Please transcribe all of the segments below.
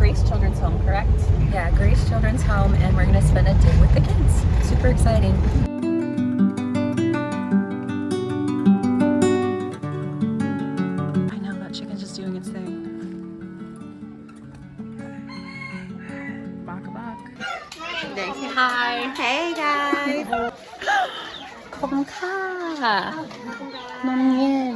Grace Children's Home, correct? Yeah, Grace Children's Home, and we're gonna spend a day with the kids. Super exciting. I know, that chicken's just doing its thing. Baka bak. Say hi. Hey guys. ขอบคุณค่ะนมเย็น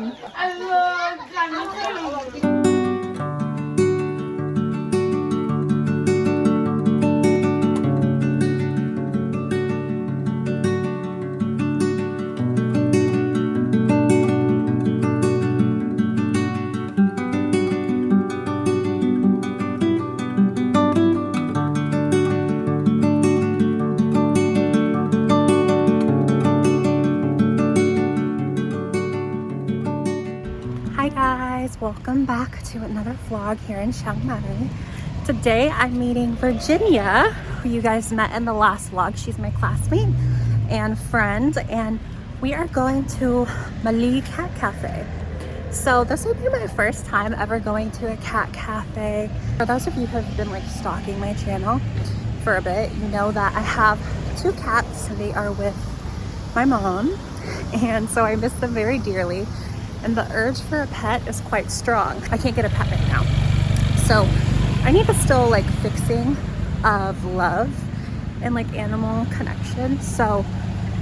Hi guys, welcome back to another vlog here in Chiang Mai. Today I'm meeting Virginia, who you guys met in the last vlog. She's my classmate and friend, and we are going to Mali Cat Café. So this will be my first time ever going to a cat cafe. For those of you who have been like stalking my channel for a bit, you know that I have two cats. They are with my mom, and so I miss them very dearly. And the urge for a pet is quite strong. I can't get a pet right now. So I need a still like fixing of love and like animal connection. So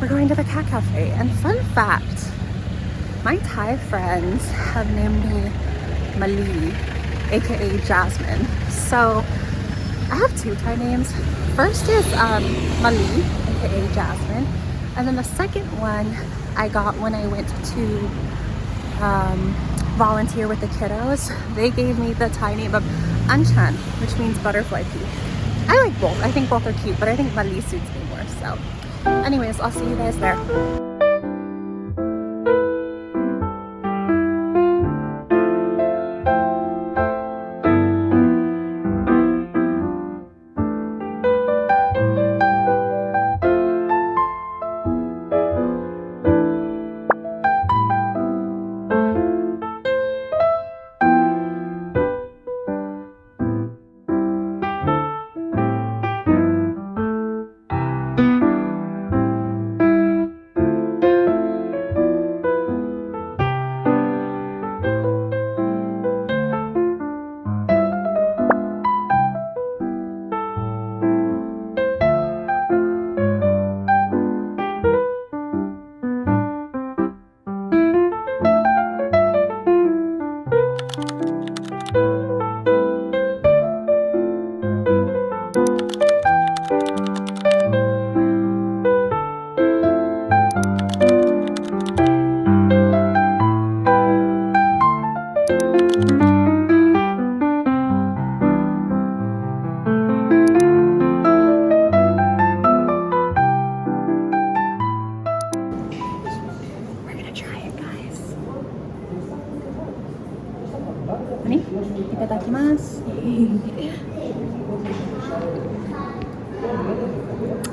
we're going to the cat cafe. And fun fact, my Thai friends have named me Mali, aka Jasmine. So I have two Thai names. First is Mali, aka Jasmine. And then the second one I got when I went to volunteer with the kiddos. They gave me the Thai name of Anchan, which means butterfly pea. I like both. I think both are cute, but I think Mali suits me more. So anyways, I'll see you guys there.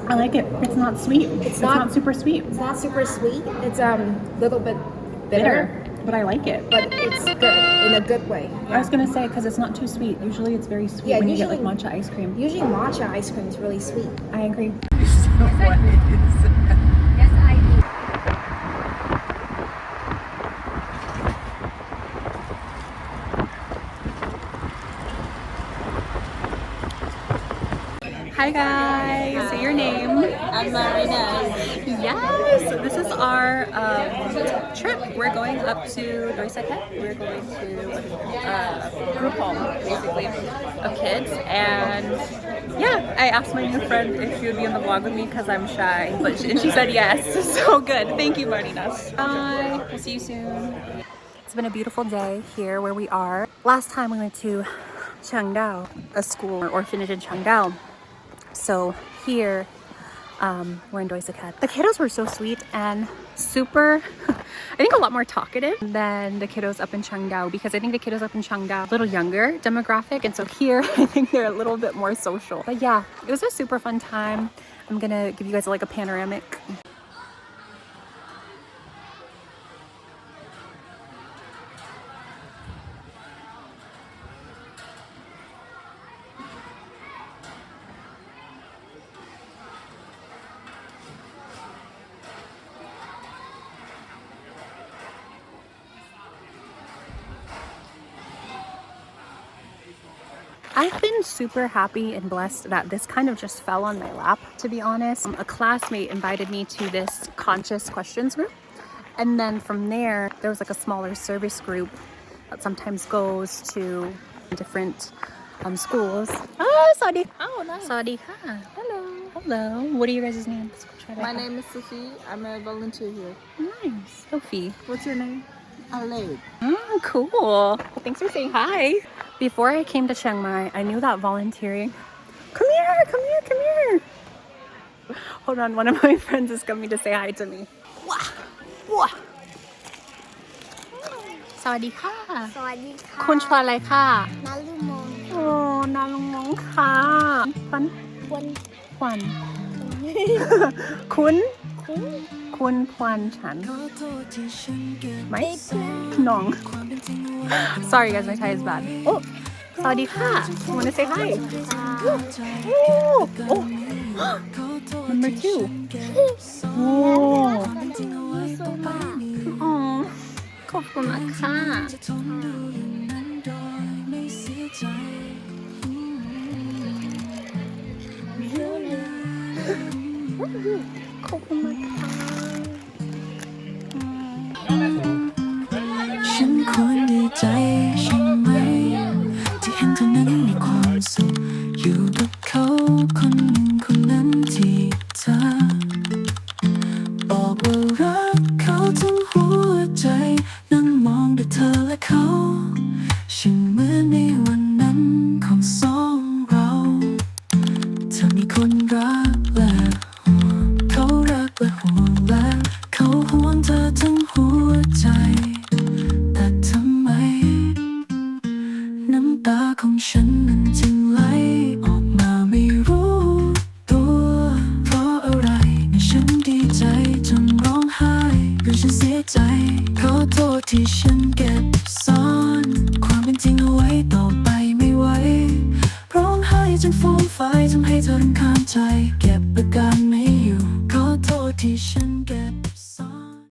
I like it. It's not sweet. It's not super sweet. It's not super sweet. It's a little bit bitter, but I like it. But it's good in a good way. Yeah. I was gonna say because it's not too sweet. Usually it's very sweet when you get like matcha ice cream. Usually matcha ice cream is really sweet. I agree. Hi guys, say your name. I'm Marina. Yes, this is our trip. We're going up to Doi Saket. We're going to group home, basically, of kids. And yeah, I asked my new friend if she would be in the vlog with me because I'm shy, and she said yes. So good. Thank you, Marina. Bye. We'll see you soon. It's been a beautiful day here where we are. Last time we went to Chiang Dao, a school or orphanage in Chiang Dao. So here, we're in Doi Saket. The kiddos were so sweet and super, I think a lot more talkative than the kiddos up in Chiang Dao, because I think the kiddos up in Chiang Dao are a little younger demographic, and so here I think they're a little bit more social. But yeah, it was a super fun time. I'm gonna give you guys like a panoramic. I've been super happy and blessed that this kind of just fell on my lap, to be honest. A classmate invited me to this conscious questions group. And then from there was like a smaller service group that sometimes goes to different schools. Oh, Saudi. Oh, nice. Saudi. Hello. Hello. What are your guys' names? My name is Sophie. I'm a volunteer here. Nice. Sophie. What's your name? Ale. Oh, cool. Well, thanks for saying hi. Before I came to Chiang Mai, I knew that volunteering. Come here. Hold on, one of my friends is coming to say hi to me. Wah. สวัสดีค่ะ สวัสดีค่ะ คุณชื่ออะไรค่ะ นาลุมง โอ้นาลุงมงค่ะควัน วัน ควัน คุณควันฉันไหมน้อง Sorry guys my Thai is bad โอ้สวัสดีค่ะ Wanna say hi Number 2 โอ้อ๋อขอบคุณมากค่ะขอบคุณมากค่ะฉันควรดีใจใช่ไหมที่เห็นเธอนั้นมีความสุขอยู่กับเขาคนนั้นที่เธอบอกว่ารักเขาทั้งหัวใจนั่งมองดูเธอและเขาฉันเหมือนในวันนั้นของสองเราเธอมีคนรักและห่วงเขารักและห่วงและเขาห่วงเธอทั้งหัวใจแต่ทำไมน้ำตาของฉันนั้นจึงไหลออกมาไม่รู้ตัวเพราะอะไรฉันดีใจจนร้องไห้หรือฉันเสียใจขอโทษที่ฉันเก็บซ่อนความเป็นจริงเอาไว้ต่อไปไม่ไหวร้องไห้จนฟูมไฟทำให้เธอรำคาญใจเก็บอาการไม่อยู่ขอโทษที่ฉันเก็บ